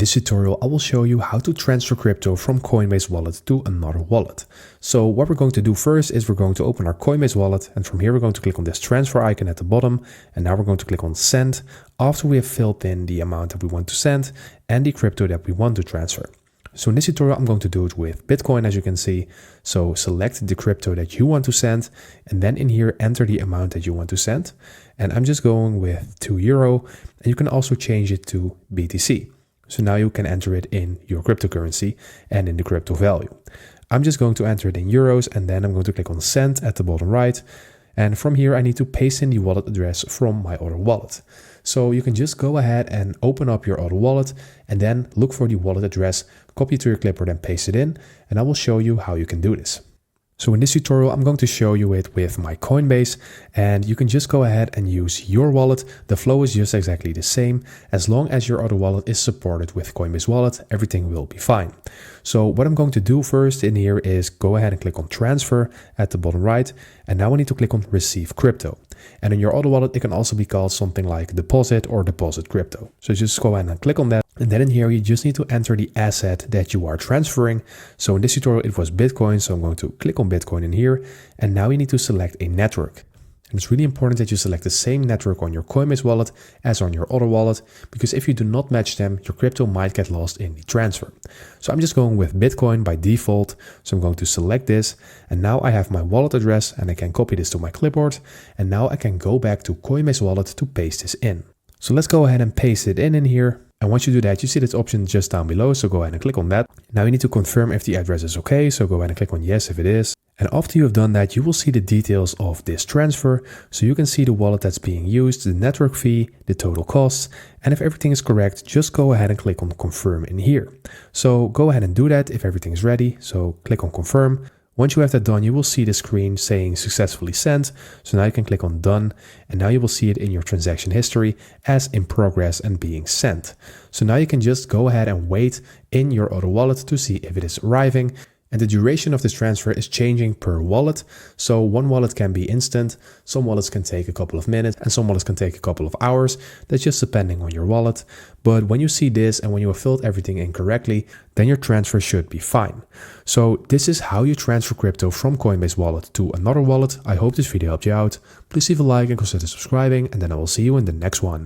this tutorial, I will show you how to transfer crypto from Coinbase Wallet to another wallet. So what we're going to do first is we're going to open our Coinbase Wallet, and from here we're going to click on this transfer icon at the bottom, and now we're going to click on send after we have filled in the amount that we want to send and the crypto that we want to transfer. So in this tutorial, I'm going to do it with Bitcoin, as you can see. So select the crypto that you want to send, and then in here, enter the amount that you want to send. And I'm just going with €2, and you can also change it to BTC. So now you can enter it in your cryptocurrency and in the crypto value. I'm just going to enter it in euros, and then I'm going to click on send at the bottom right. And from here, I need to paste in the wallet address from my other wallet. So you can just go ahead and open up your other wallet and then look for the wallet address, copy it to your clipboard and paste it in. And I will show you how you can do this. So in this tutorial, I'm going to show you it with my Coinbase, and you can just go ahead and use your wallet. The flow is just exactly the same. As long as your other wallet is supported with Coinbase Wallet, everything will be fine. So what I'm going to do first in here is go ahead and click on transfer at the bottom right. And now I need to click on receive crypto. And in your other wallet, it can also be called something like deposit or deposit crypto. So just go ahead and click on that. And then in here, you just need to enter the asset that you are transferring. So in this tutorial, it was Bitcoin. So I'm going to click on Bitcoin in here. And now you need to select a network. And it's really important that you select the same network on your Coinbase wallet as on your other wallet, because if you do not match them, your crypto might get lost in the transfer. So I'm just going with Bitcoin by default. So I'm going to select this, and now I have my wallet address, and I can copy this to my clipboard. And now I can go back to Coinbase Wallet to paste this in. So let's go ahead and paste it in here. And once you do that, you see this option just down below. So go ahead and click on that. Now you need to confirm if the address is okay. So go ahead and click on yes if it is. And after you have done that, you will see the details of this transfer. So you can see the wallet that's being used, the network fee, the total costs. And if everything is correct, just go ahead and click on confirm in here. So go ahead and do that if everything is ready. So click on confirm. Once you have that done, you will see the screen saying successfully sent. So now you can click on done, and now you will see it in your transaction history as in progress and being sent. So now you can just go ahead and wait in your other wallet to see if it is arriving. And the duration of this transfer is changing per wallet. So one wallet can be instant, some wallets can take a couple of minutes, and some wallets can take a couple of hours. That's just depending on your wallet. But when you see this and when you have filled everything in correctly, then your transfer should be fine. So this is how you transfer crypto from Coinbase Wallet to another wallet. I hope this video helped you out. Please leave a like and consider subscribing, and then I will see you in the next one.